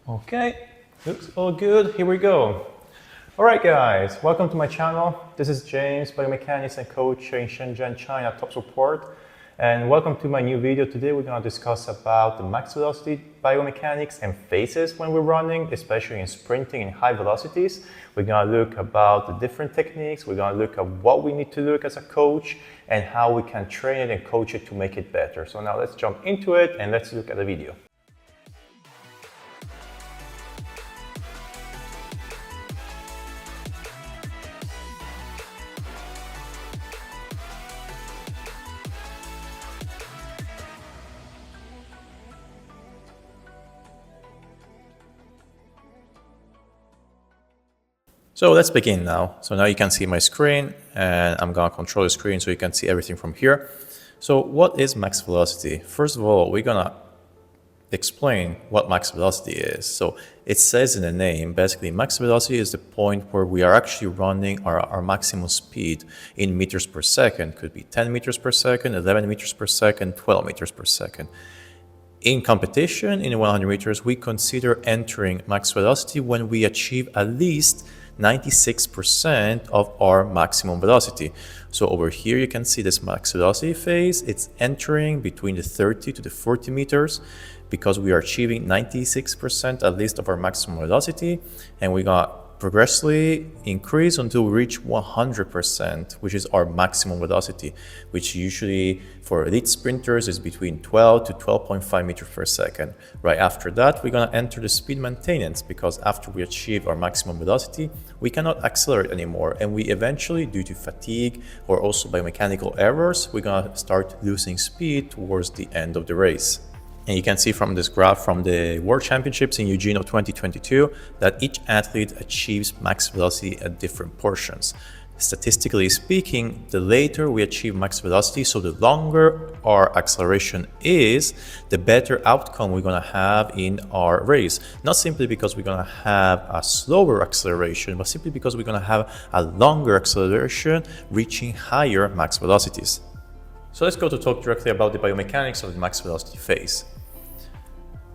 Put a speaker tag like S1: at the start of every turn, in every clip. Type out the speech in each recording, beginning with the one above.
S1: Okay, looks all good. Here we go. All right, guys, welcome to my channel. This is James, Biomechanics and coach in Shenzhen, China, top support. And welcome to my new video. Today we're going to discuss about the max velocity biomechanics and phases when we're running, especially in sprinting and high velocities. We're going to look about the different techniques. We're going to look at what we need to look as a coach and how we can train it and coach it to make it better. So now let's jump into it and let's look at the video. So let's begin now. So now you can see my screen and I'm going to control the screen so you can see everything from here. So what is max velocity? First of all, we're going to explain what max velocity is. So it says in the name, basically max velocity is the point where we are actually running our maximum speed in meters per second. Could be 10 meters per second, 11 meters per second, 12 meters per second. In competition, in 100 meters, we consider entering max velocity when we achieve at least 96% of our maximum velocity. So over here you can see this max velocity phase. It's entering between the 30 to the 40 meters because we are achieving 96% at least of our maximum velocity, and we got progressively increase until we reach 100%, which is our maximum velocity, which usually for elite sprinters is between 12 to 12.5 meters per second. Right after that, we're going to enter the speed maintenance, because after we achieve our maximum velocity, we cannot accelerate anymore, and we eventually, due to fatigue or also by mechanical errors, we're going to start losing speed towards the end of the race. And you can see from this graph from the World Championships in Eugene of 2022 that each athlete achieves max velocity at different portions. Statistically speaking, the later we achieve max velocity, so the longer our acceleration is, the better outcome we're going to have in our race. Not simply because we're going to have a slower acceleration, but simply because we're going to have a longer acceleration reaching higher max velocities. So let's go to talk directly about the biomechanics of the max velocity phase.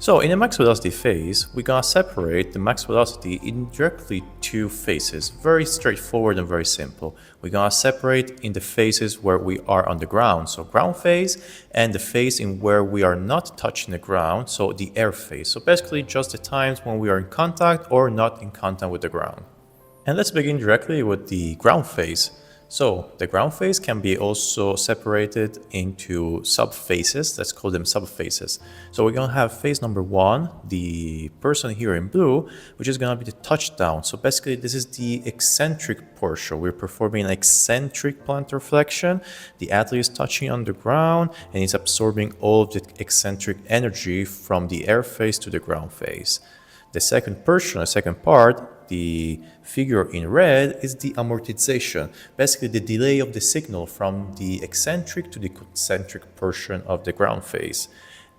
S1: So in the max velocity phase, we're going to separate the max velocity in directly two phases. Very straightforward and very simple. We're going to separate in the phases where we are on the ground, so ground phase, and the phase in where we are not touching the ground, so the air phase. So basically just the times when we are in contact or not in contact with the ground. And let's begin directly with the ground phase. So the ground phase can be also separated into sub-phases. Let's call them sub-phases. So we're going to have phase number one, the person here in blue, which is going to be the touchdown. So basically this is the eccentric portion. We're performing an eccentric plantar flexion. The athlete is touching on the ground and is absorbing all of the eccentric energy from the air phase to the ground phase. The second portion, the second part, the figure in red, is the amortization, basically the delay of the signal from the eccentric to the concentric portion of the ground phase.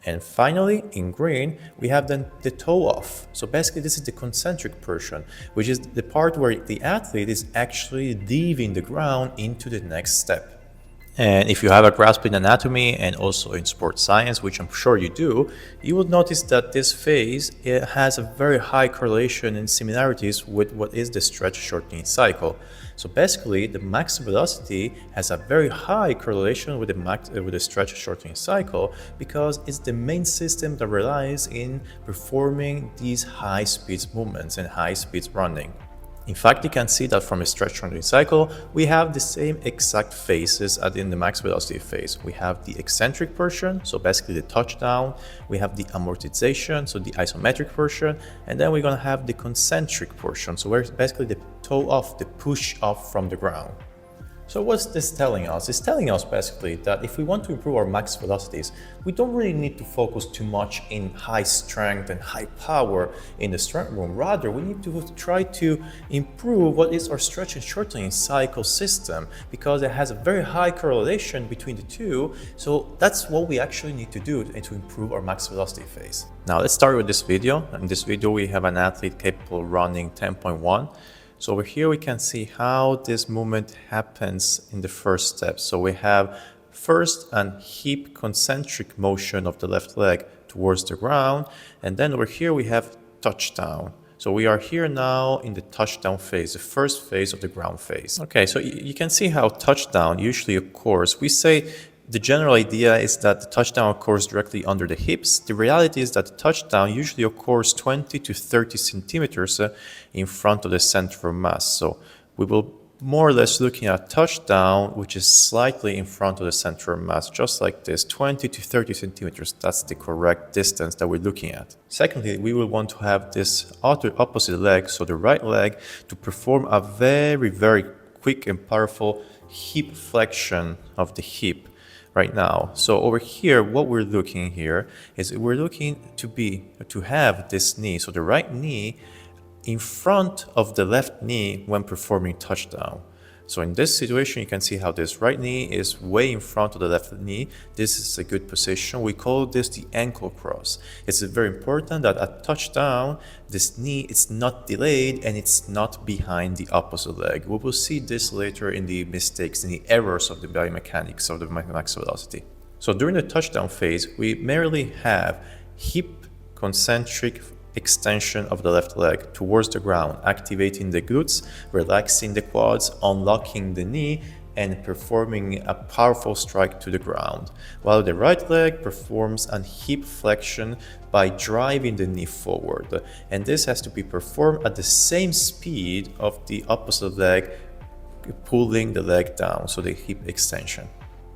S1: And finally, in green, we have then the toe off. So basically this is the concentric portion, which is the part where the athlete is actually leaving the ground into the next step. And if you have a grasp in anatomy and also in sports science, which I'm sure you do, you will notice that this phase, it has a very high correlation and similarities with what is the stretch shortening cycle. So basically, the max velocity has a very high correlation with the stretch shortening cycle, because it's the main system that relies in performing these high speeds movements and high speeds running. In fact, you can see that from a stretch shortening cycle, we have the same exact phases as in the max velocity phase. We have the eccentric portion, so basically the touchdown. We have the amortization, so the isometric portion. And then we're going to have the concentric portion, so where it's basically the toe off, the push off from the ground. So what's this telling us? It's telling us basically that if we want to improve our max velocities, we don't really need to focus too much in high strength and high power in the strength room. Rather, we need to try to improve what is our stretch and shortening cycle system, because it has a very high correlation between the two. So that's what we actually need to do to improve our max velocity phase. Now let's start with this video. In this video, we have an athlete capable of running 10.1. So over here we can see how this movement happens in the first step. So we have first an hip concentric motion of the left leg towards the ground, and then over here we have touchdown. So we are here now in the touchdown phase, the first phase of the ground phase. Okay, so you can see how touchdown usually occurs. We say the general idea is that the touchdown occurs directly under the hips. The reality is that the touchdown usually occurs 20 to 30 centimeters in front of the center of mass. So we will more or less looking at touchdown, which is slightly in front of the center of mass, just like this, 20 to 30 centimeters. That's the correct distance that we're looking at. Secondly, we will want to have this opposite leg, so the right leg, to perform a very, very quick and powerful hip flexion of the hip right now. So over here, what we're looking here is we're looking to have this knee, so the right knee, in front of the left knee when performing touchdown. So in this situation, you can see how this right knee is way in front of the left knee. This is a good position. We call this the ankle cross. It's very important that at touchdown, this knee is not delayed and it's not behind the opposite leg. We will see this later in the mistakes, in the errors of the biomechanics of the max velocity. So during the touchdown phase, we merely have hip concentric extension of the left leg towards the ground, activating the glutes, relaxing the quads, unlocking the knee, and performing a powerful strike to the ground, while the right leg performs a hip flexion by driving the knee forward. And this has to be performed at the same speed of the opposite leg, pulling the leg down, so the hip extension.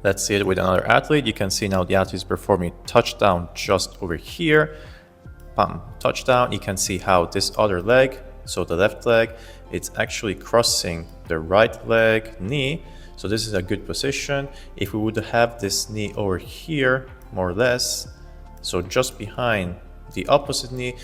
S1: Let's see it with another athlete. You can see now the athlete is performing touchdown just over here. Bam, touchdown. You can see how this other leg, so the left leg, it's actually crossing the right leg knee. So this is a good position. If we would have this knee over here, more or less, so just behind the opposite knee,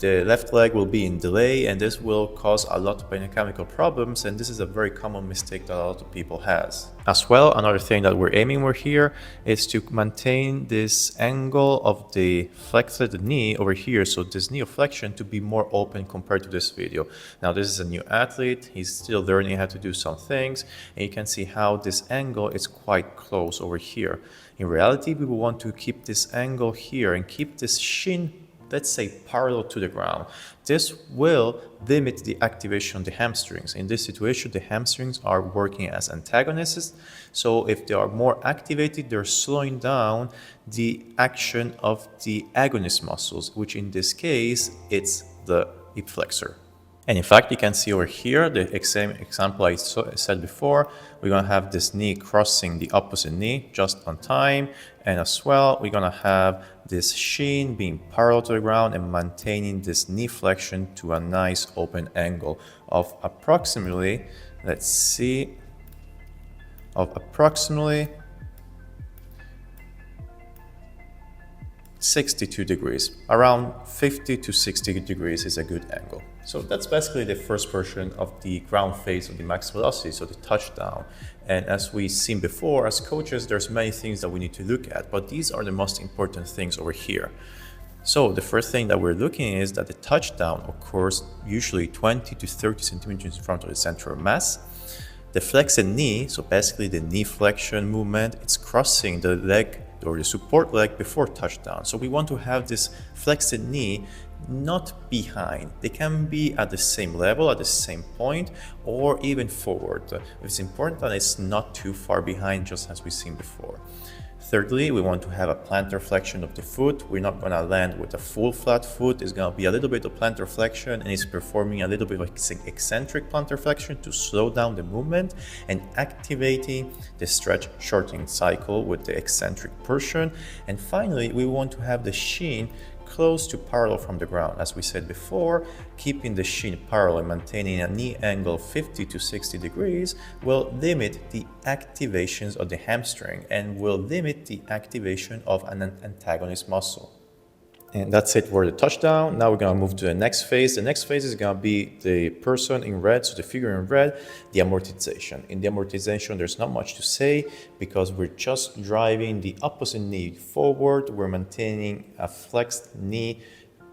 S1: the left leg will be in delay, and this will cause a lot of biomechanical problems, and this is a very common mistake that a lot of people has. As well, another thing that we're aiming for here is to maintain this angle of the flexed knee over here, so this knee flexion to be more open compared to this video. Now this is a new athlete, he's still learning how to do some things, and you can see how this angle is quite close over here. In reality, we will want to keep this angle here and keep this shin, let's say, parallel to the ground. This will limit the activation of the hamstrings. In this situation, the hamstrings are working as antagonists. So if they are more activated, they're slowing down the action of the agonist muscles, which in this case, it's the hip flexor. And in fact, you can see over here, the same example I said before, we're gonna have this knee crossing the opposite knee just on time. And as well, we're gonna have this shin being parallel to the ground and maintaining this knee flexion to a nice open angle of approximately, let's see, of approximately 62 degrees. Around 50 to 60 degrees is a good angle. So that's basically the first portion of the ground phase of the max velocity, so the touchdown. And as we've seen before, as coaches, there's many things that we need to look at, but these are the most important things over here. So the first thing that we're looking at is that the touchdown occurs usually 20 to 30 centimeters in front of the center of mass. The flexed knee, so basically the knee flexion movement, it's crossing the leg or the support leg before touchdown. So we want to have this flexed knee not behind. They can be at the same level, at the same point, or even forward. It's important that it's not too far behind, just as we've seen before. Thirdly, we want to have a plantar flexion of the foot. We're not going to land with a full flat foot. It's going to be a little bit of plantar flexion, and it's performing a little bit of eccentric plantar flexion to slow down the movement and activating the stretch shortening cycle with the eccentric portion. And finally, we want to have the shin close to parallel from the ground. As we said before, keeping the shin parallel and maintaining a knee angle 50 to 60 degrees will limit the activations of the hamstring and will limit the activation of an antagonist muscle. And that's it for the touchdown. Now we're going to move to the next phase. The next phase is going to be the person in red, so the figure in red, the amortization. In the amortization, there's not much to say because we're just driving the opposite knee forward. We're maintaining a flexed knee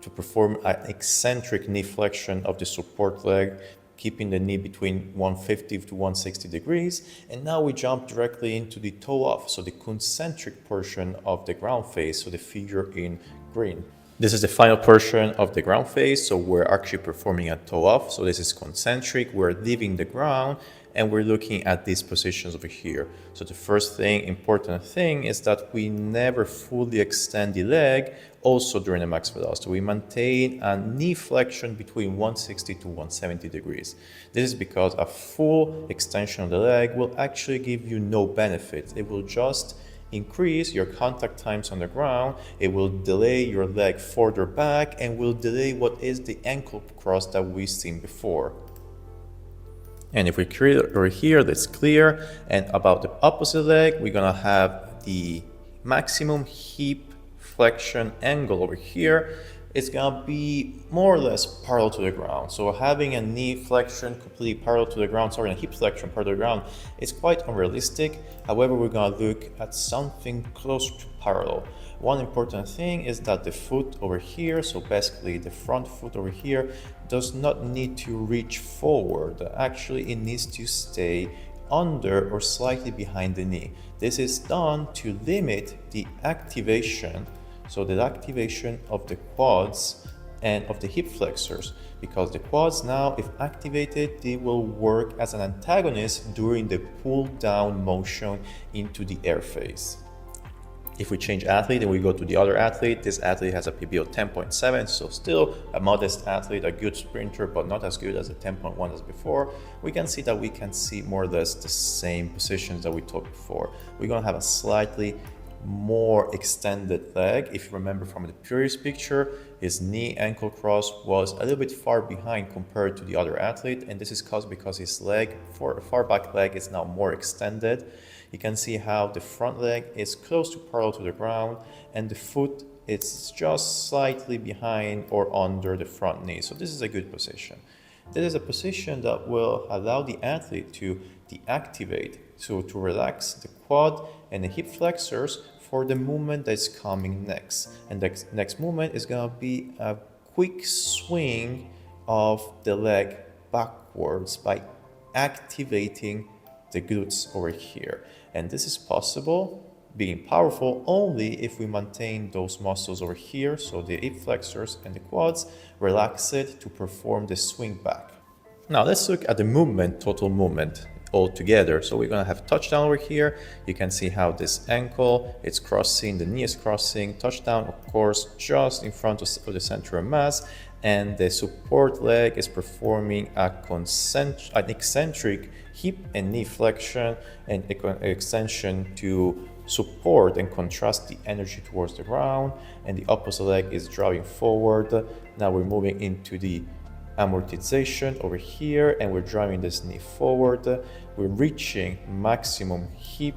S1: to perform an eccentric knee flexion of the support leg, keeping the knee between 150 to 160 degrees. And now we jump directly into the toe off, so the concentric portion of the ground phase, so the figure in green. This is the final portion of the ground phase, so we're actually performing a toe off. So this is concentric, we're leaving the ground and we're looking at these positions over here. So the first thing, important thing, is that we never fully extend the leg also during the max velocity. We maintain a knee flexion between 160 to 170 degrees. This is because a full extension of the leg will actually give you no benefit. It will just increase your contact times on the ground, it will delay your leg further back, and will delay what is the ankle cross that we've seen before. And if we create over here, that's clear. And about the opposite leg, we're gonna have the maximum hip flexion angle over here. It's gonna be more or less parallel to the ground. So having a knee flexion completely parallel to the ground, a hip flexion parallel to the ground, is quite unrealistic. However, we're gonna look at something close to parallel. One important thing is that the foot over here, so basically the front foot over here, does not need to reach forward. Actually, it needs to stay under or slightly behind the knee. This is done to limit the activation, so the activation of the quads and of the hip flexors, because the quads now, if activated, they will work as an antagonist during the pull down motion into the air phase. If we change athlete and we go to the other athlete, this athlete has a PB of 10.7, so still a modest athlete, a good sprinter, but not as good as the 10.1 as before. We can see that we can see more or less the same positions that we took before. We're gonna have a slightly more extended leg. If you remember from the previous picture, his knee ankle cross was a little bit far behind compared to the other athlete, and this is caused because his leg, far back leg, is now more extended. You can see how the front leg is close to parallel to the ground, and the foot is just slightly behind or under the front knee. So this is a good position. This is a position that will allow the athlete to deactivate, so to relax the quad and the hip flexors for the movement that's coming next. And the next movement is gonna be a quick swing of the leg backwards by activating the glutes over here. And this is possible, being powerful, only if we maintain those muscles over here, so the hip flexors and the quads, relax it to perform the swing back. Now let's look at the movement, total movement all together. So we're gonna have touchdown over here. You can see how this ankle is crossing, the knee is crossing, touchdown, of course, just in front of the center of mass, and the support leg is performing an eccentric hip and knee flexion and extension to support and contrast the energy towards the ground, and the opposite leg is driving forward. Now we're moving into the amortization over here, and we're driving this knee forward. We're reaching maximum hip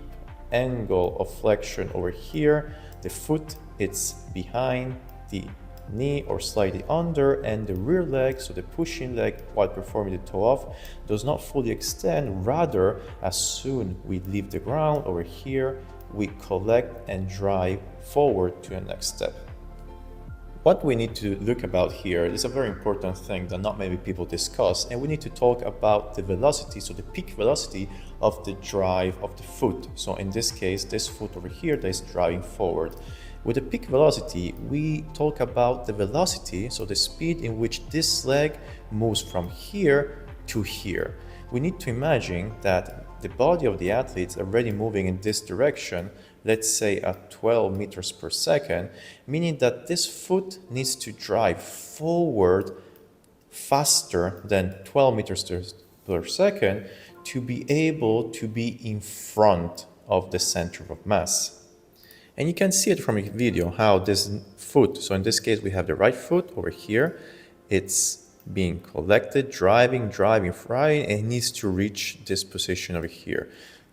S1: angle of flexion over here. The foot, it's behind the knee or slightly under, and the rear leg, so the pushing leg while performing the toe off, does not fully extend. Rather, as soon we leave the ground over here, we collect and drive forward to the next step. What we need to look about here is a very important thing that not many people discuss, and we need to talk about the velocity, so the peak velocity of the drive of the foot. So in this case, this foot over here that is driving forward. With the peak velocity, we talk about the velocity, so the speed in which this leg moves from here to here. We need to imagine that the body of the athlete is already moving in this direction, let's say at 12 meters per second, meaning that this foot needs to drive forward faster than 12 meters per second to be able to be in front of the center of mass. And you can see it from a video how this foot, so in this case we have the right foot over here, it's being collected, driving, and it needs to reach this position over here.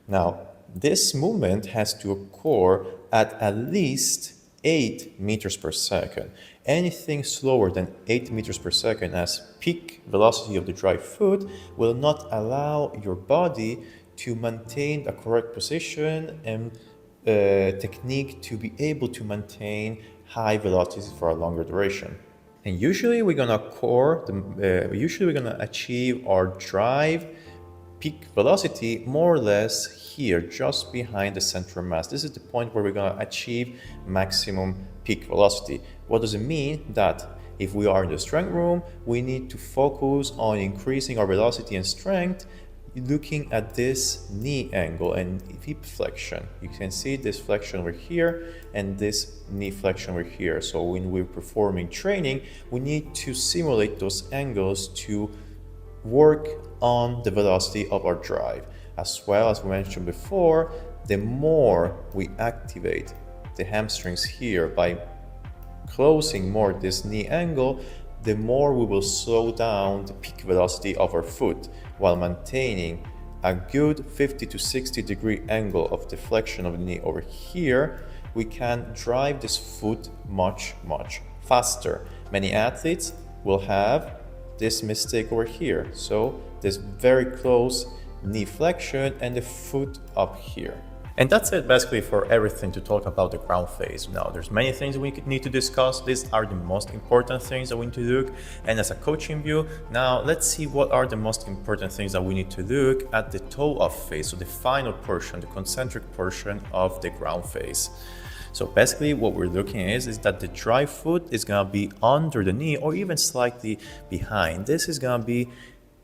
S1: Now, this movement has to occur at least 8 meters per second. Anything slower than 8 meters per second as peak velocity of the drive foot will not allow your body to maintain a correct position and technique to be able to maintain high velocities for a longer duration. And usually we're gonna achieve our drive peak velocity more or less here, just behind the center of mass. This is the point where we're gonna achieve maximum peak velocity. What does it mean? That if we are in the strength room, we need to focus on increasing our velocity and strength looking at this knee angle and hip flexion. You can see this flexion over here and this knee flexion over here. So when we're performing training, we need to simulate those angles to work on the velocity of our drive. As well as we mentioned before, the more we activate the hamstrings here by closing more this knee angle, the more we will slow down the peak velocity of our foot while maintaining a good 50 to 60 degree angle of deflection of the knee over here. We can drive this foot much faster. Many athletes will have this mistake over here. So this very close knee flexion and the foot up here. And that's it basically for everything to talk about the ground phase. Now, there's many things we need to discuss. These are the most important things that we need to look. And as a coaching view, now let's see what are the most important things that we need to look at the toe off phase. So the final portion, the concentric portion of the ground phase. So basically what we're looking at is that the drive foot is gonna be under the knee or even slightly behind. This is gonna be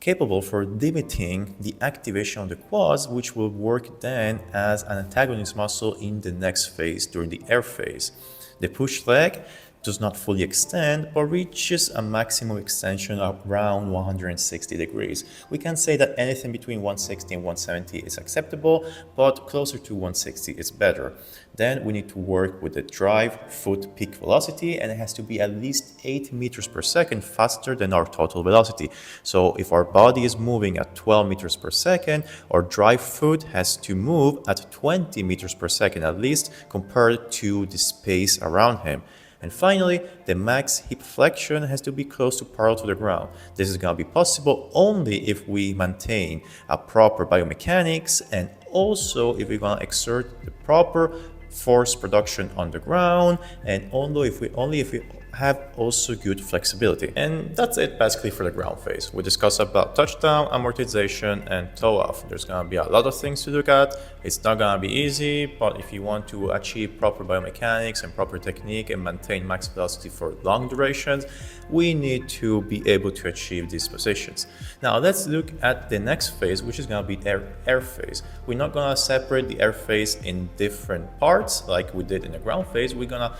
S1: capable for limiting the activation of the quads, which will work then as an antagonist muscle in the next phase during the air phase. The push leg does not fully extend, but reaches a maximum extension of around 160 degrees. We can say that anything between 160 and 170 is acceptable, but closer to 160 is better. Then we need to work with the drive foot peak velocity, and it has to be at least 8 meters per second faster than our total velocity. So if our body is moving at 12 meters per second, our drive foot has to move at 20 meters per second at least compared to the space around him. And finally, the max hip flexion has to be close to parallel to the ground. This is going to be possible only if we maintain a proper biomechanics and also if we're going to exert the proper force production on the ground, and only if we have also good flexibility. And that's it basically for the ground phase. We discussed about touchdown, amortization, and toe off. There's gonna be a lot of things to look at. It's not gonna be easy, but if you want to achieve proper biomechanics and proper technique and maintain max velocity for long durations, we need to be able to achieve these positions. Now let's look at the next phase, which is gonna be air phase. We're not gonna separate the air phase in different parts like we did in the ground phase. We're gonna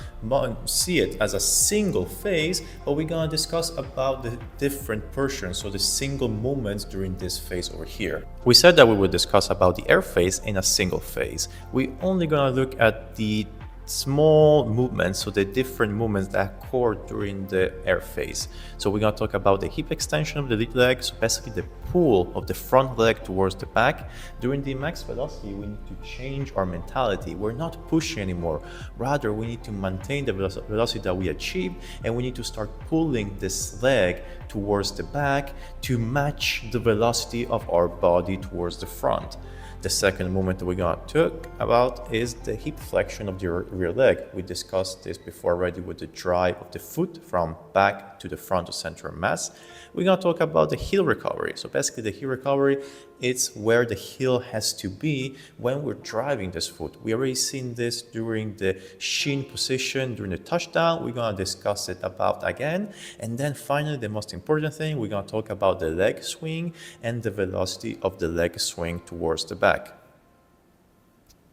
S1: see it as a single phase, but we're gonna discuss about the different portions, so the single movements during this phase over here. We said that we would discuss about the air phase in a single phase. We're only gonna look at the small movements, so the different movements that occur during the air phase. So we're going to talk about the hip extension of the lead leg, so basically the pull of the front leg towards the back. During the max velocity, we need to change our mentality. We're not pushing anymore. Rather, we need to maintain the velocity that we achieved, and we need to start pulling this leg towards the back to match the velocity of our body towards the front. The second movement that we're going to talk about is the hip flexion of the rear leg. We discussed this before already with the drive of the foot from back to the front of center of mass. We're going to talk about the heel recovery. So basically the heel recovery, it's where the heel has to be when we're driving this foot. We already seen this during the shin position, during the touchdown. We're going to discuss it about again. And then finally, the most important thing, we're going to talk about the leg swing and the velocity of the leg swing towards the back.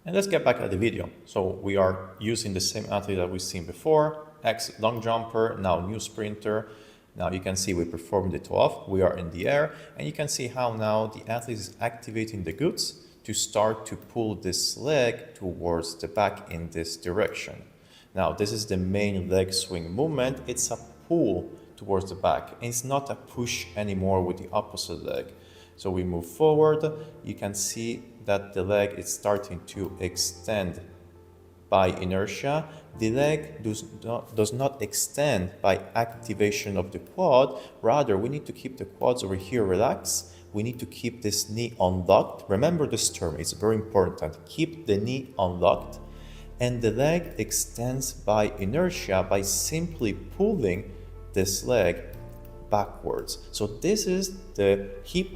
S1: And let's get back at the video. So we are using the same athlete that we've seen before, ex long jumper, now new sprinter. Now you can see we performed it off, we are in the air, and you can see how now the athlete is activating the glutes to start to pull this leg towards the back in this direction. Now this is the main leg swing movement. It's a pull towards the back, and it's not a push anymore with the opposite leg. So we move forward, you can see that the leg is starting to extend by inertia. The leg does not extend by activation of the quad. Rather, we need to keep the quads over here relaxed. We need to keep this knee unlocked. Remember this term, it's very important. Keep the knee unlocked. And the leg extends by inertia by simply pulling this leg backwards. So this is the hip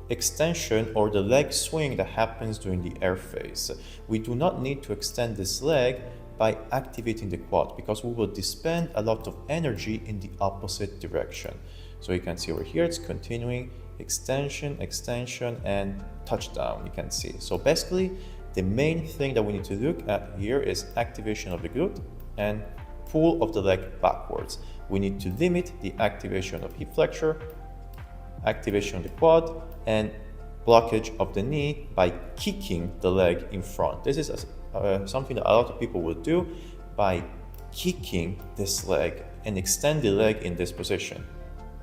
S1: extension or the leg swing that happens during the air phase. We do not need to extend this leg by activating the quad, because we will dispense a lot of energy in the opposite direction. So you can see over here, it's continuing, extension, extension, and touchdown, you can see. So basically, the main thing that we need to look at here is activation of the glute and pull of the leg backwards. We need to limit the activation of hip flexor, activation of the quad, and blockage of the knee by kicking the leg in front. This is something that a lot of people will do by kicking this leg and extend the leg in this position.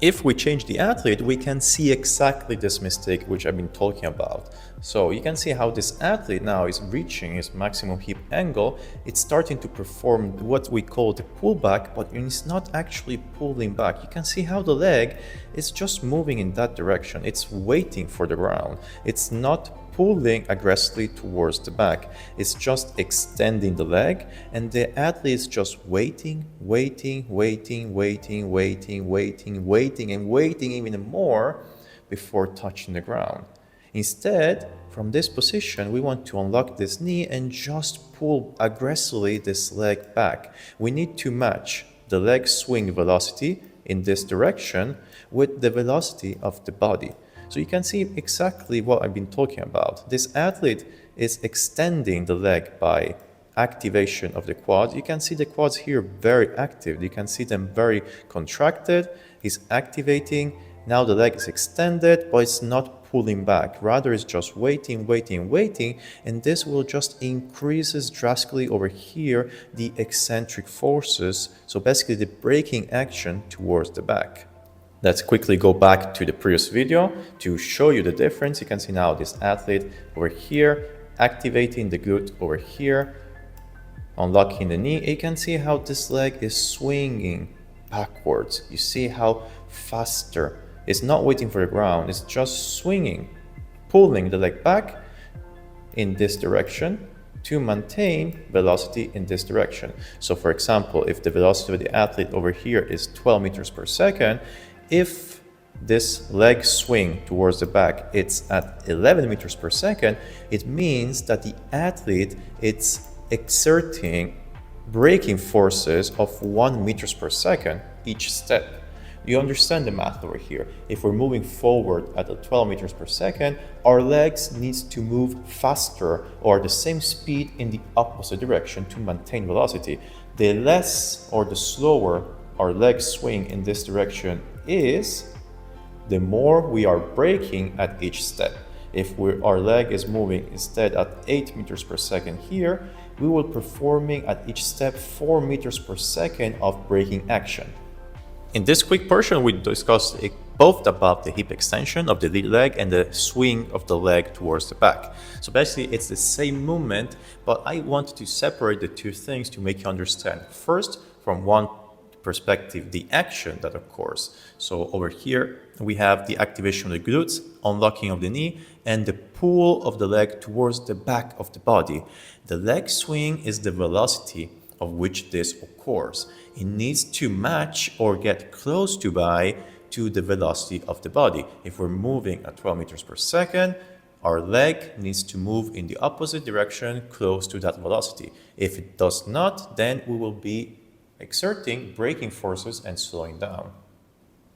S1: If we change the athlete, we can see exactly this mistake which I've been talking about. So you can see how this athlete now is reaching his maximum hip angle. It's starting to perform what we call the pullback, but it's not actually pulling back. You can see how the leg is just moving in that direction. It's waiting for the ground. It's not pulling aggressively towards the back. It's just extending the leg, and the athlete is just waiting even more before touching the ground. Instead, from this position, we want to unlock this knee and just pull aggressively this leg back. We need to match the leg swing velocity in this direction with the velocity of the body. So you can see exactly what I've been talking about. This athlete is extending the leg by activation of the quads. You can see the quads here very active. You can see them very contracted. He's activating. Now the leg is extended, but it's not pulling back. Rather, it's just waiting. And this will just increases drastically over here the eccentric forces. So basically the braking action towards the back. Let's quickly go back to the previous video to show you the difference. You can see now this athlete over here, activating the glute over here, unlocking the knee. You can see how this leg is swinging backwards. You see how faster. It's not waiting for the ground. It's just swinging, pulling the leg back in this direction to maintain velocity in this direction. So for example, if the velocity of the athlete over here is 12 meters per second, if this leg swing towards the back, it's at 11 meters per second, it means that the athlete is exerting braking forces of 1 meters per second each step. You understand the math over here. If we're moving forward at 12 meters per second, our legs needs to move faster or the same speed in the opposite direction to maintain velocity. The less or the slower our leg swing in this direction is, the more we are braking at each step. If our leg is moving instead at 8 meters per second here, we will performing at each step 4 meters per second of braking action. In this quick portion, we discussed both about the hip extension of the lead leg and the swing of the leg towards the back. So basically, it's the same movement, but I want to separate the two things to make you understand. First, from one perspective, the action that occurs. So over here, we have the activation of the glutes, unlocking of the knee, and the pull of the leg towards the back of the body. The leg swing is the velocity of which this occurs. It needs to match or get close to the velocity of the body. If we're moving at 12 meters per second, our leg needs to move in the opposite direction close to that velocity. If it does not, then we will be exerting braking forces and slowing down.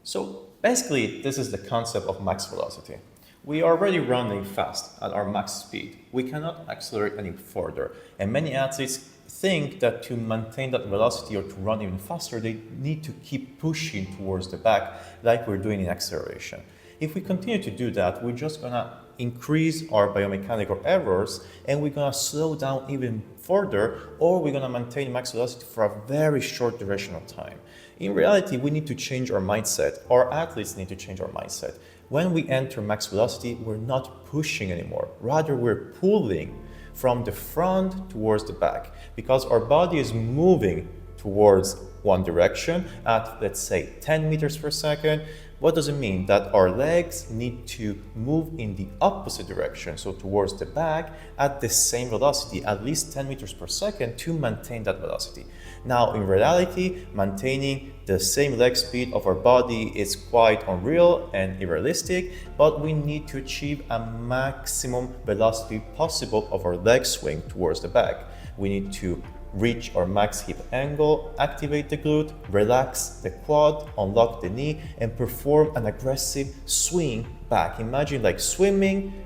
S1: So basically, this is the concept of max velocity. We are already running fast at our max speed. We cannot accelerate any further. And many athletes think that to maintain that velocity or to run even faster, they need to keep pushing towards the back like we're doing in acceleration. If we continue to do that, we're just gonna increase our biomechanical errors and we're gonna slow down even further, or we're gonna maintain max velocity for a very short duration of time. In reality, we need to change our mindset. Our athletes need to change our mindset. When we enter max velocity, we're not pushing anymore. Rather, we're pulling from the front towards the back, because our body is moving towards one direction at, let's say, 10 meters per second. What does it mean? That our legs need to move in the opposite direction, so towards the back, at the same velocity, at least 10 meters per second, to maintain that velocity. Now, in reality, maintaining the same leg speed of our body is quite unreal and unrealistic, but we need to achieve a maximum velocity possible of our leg swing towards the back. We need to reach our max hip angle, activate the glute, relax the quad, unlock the knee, and perform an aggressive swing back. Imagine like swimming,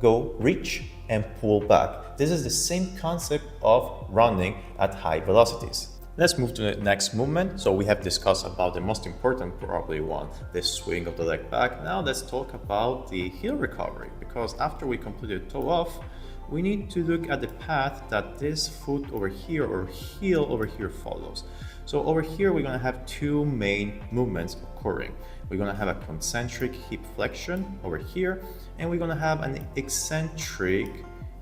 S1: go reach and pull back. This is the same concept of running at high velocities. Let's move to the next movement. So we have discussed about the most important probably one, the swing of the leg back. Now let's talk about the heel recovery, because after we completed toe off, we need to look at the path that this foot over here or heel over here follows. So over here, we're gonna have two main movements occurring. We're gonna have a concentric hip flexion over here, and we're gonna have an eccentric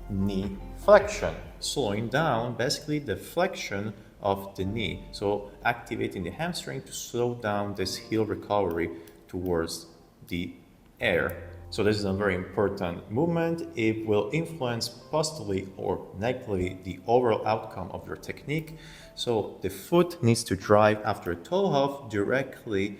S1: knee flexion, slowing down basically the flexion of the knee. So activating the hamstring to slow down this heel recovery towards the air. So this is a very important movement. It will influence positively or negatively the overall outcome of your technique. So the foot needs to drive after a toe off directly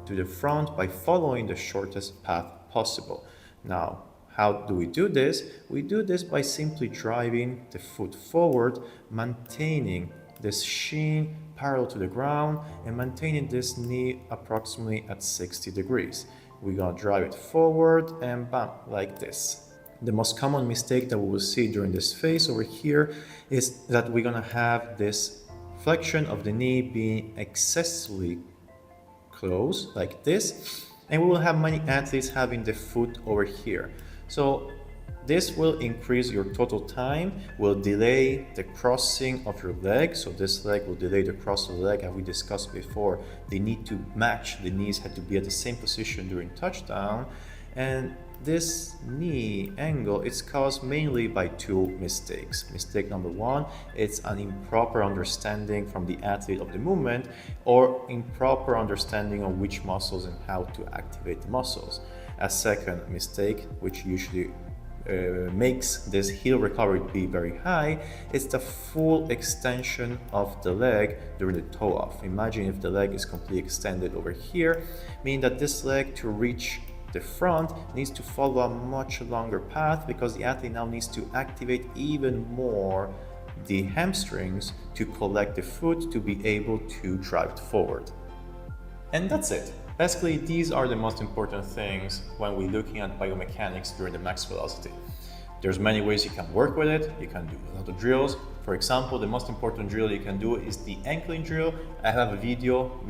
S1: to the front by following the shortest path possible. Now, how do we do this? We do this by simply driving the foot forward, maintaining this shin parallel to the ground and maintaining this knee approximately at 60 degrees. We're gonna drive it forward and bam, like this. The most common mistake that we will see during this phase over here is that we're gonna have this flexion of the knee being excessively close, like this, and we will have many athletes having the foot over here. So this will increase your total time, will delay the crossing of your leg. So this leg will delay the cross of the leg, as we discussed before. They need to match, the knees had to be at the same position during touchdown. And this knee angle is caused mainly by two mistakes. Mistake number one, it's an improper understanding from the athlete of the movement, or improper understanding of which muscles and how to activate the muscles. A second mistake, which usually makes this heel recovery be very high, is the full extension of the leg during the toe off. Imagine if the leg is completely extended over here, meaning that this leg, to reach the front, needs to follow a much longer path, because the athlete now needs to activate even more the hamstrings to collect the foot to be able to drive it forward. And that's it. Basically, these are the most important things when we're looking at biomechanics during the max velocity. There's many ways you can work with it. You can do a lot of drills. For example, the most important drill you can do is the ankling drill. I have a video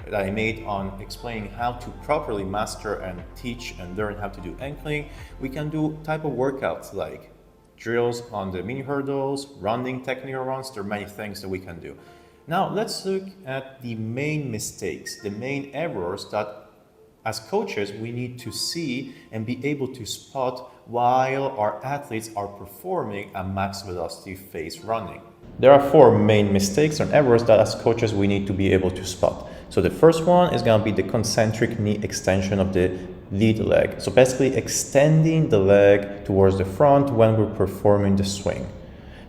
S1: that I made on explaining how to properly master and teach and learn how to do ankling. We can do type of workouts like drills on the mini hurdles, running technical runs. There are many things that we can do. Now let's look at the main mistakes, the main errors that as coaches we need to see and be able to spot while our athletes are performing a max velocity phase running. There are four main mistakes and errors that as coaches we need to be able to spot. So the first one is going to be the concentric knee extension of the lead leg. So basically extending the leg towards the front when we're performing the swing.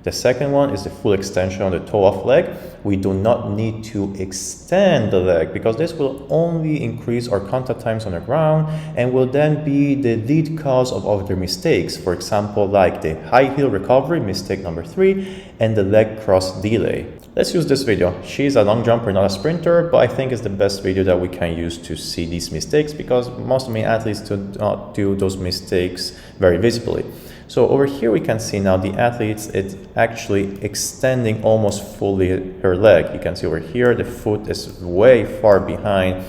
S1: The second one is the full extension of the toe-off leg. We do not need to extend the leg because this will only increase our contact times on the ground and will then be the lead cause of other mistakes. For example, like the high heel recovery, mistake number 3, and the leg cross delay. Let's use this video. She's a long jumper, not a sprinter, but I think it's the best video that we can use to see these mistakes because most of my athletes do not do those mistakes very visibly. So over here we can see now the athletes, it's actually extending almost fully her leg. You can see over here the foot is way far behind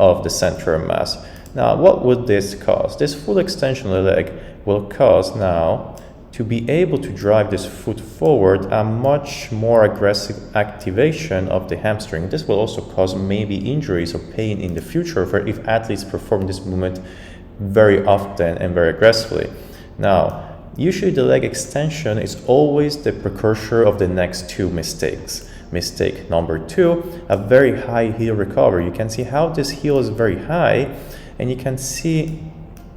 S1: of the center of mass. Now what would this cause? This full extension of the leg will cause now to be able to drive this foot forward a much more aggressive activation of the hamstring. This will also cause maybe injuries or pain in the future if athletes perform this movement very often and very aggressively. Now, usually the leg extension is always the precursor of the next two mistakes. Mistake number 2, a very high heel recovery. You can see how this heel is very high and you can see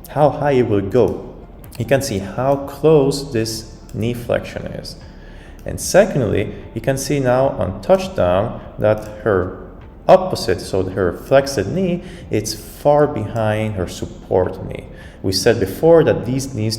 S1: how high it will go. You can see how close this knee flexion is. And secondly, you can see now on touchdown that her opposite, so her flexed knee, it's far behind her support knee. We said before that these knees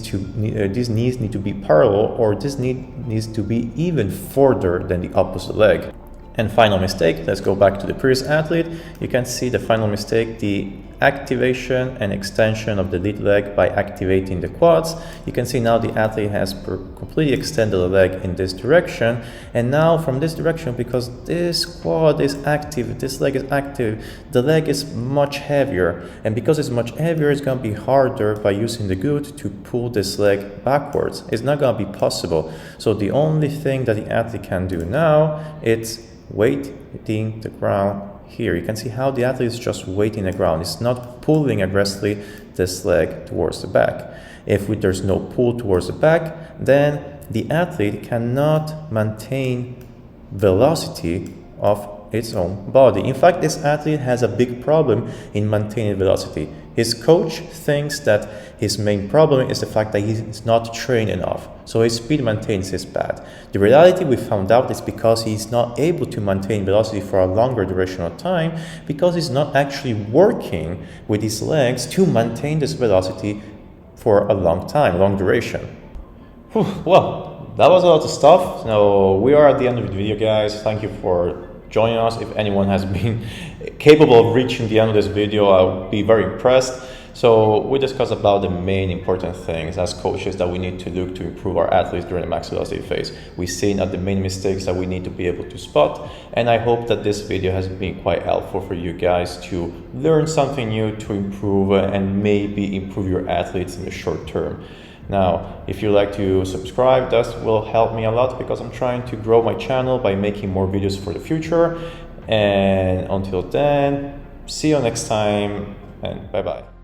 S1: need to be parallel, or this knee needs to be even further than the opposite leg. And final mistake, let's go back to the previous athlete. You can see the final mistake, the activation and extension of the lead leg by activating the quads. You can see now the athlete has completely extended the leg in this direction. And now from this direction, because this quad is active, this leg is active, the leg is much heavier. And because it's much heavier, it's going to be harder by using the glute to pull this leg backwards. It's not going to be possible. So the only thing that the athlete can do now is weighting the ground here. You can see how the athlete is just weighting the ground. It's not pulling aggressively this leg towards the back. If there's no pull towards the back, then the athlete cannot maintain velocity of its own body. In fact, this athlete has a big problem in maintaining velocity. His coach thinks that his main problem is the fact that he's not trained enough, so his speed maintenance is bad. The reality we found out is because he's not able to maintain velocity for a longer duration of time, because he's not actually working with his legs to maintain this velocity for a long time, long duration. Well, that was a lot of stuff. So we are at the end of the video, guys. Thank you for joining us. If anyone has been capable of reaching the end of this video, I'll be very impressed. So we discussed about the main important things as coaches that we need to look to improve our athletes during the max velocity phase. We've seen at the main mistakes that we need to be able to spot, and I hope that this video has been quite helpful for you guys to learn something new, to improve and maybe improve your athletes in the short term. Now, if you'd like to subscribe, that will help me a lot because I'm trying to grow my channel by making more videos for the future. And until then, see you next time and bye-bye.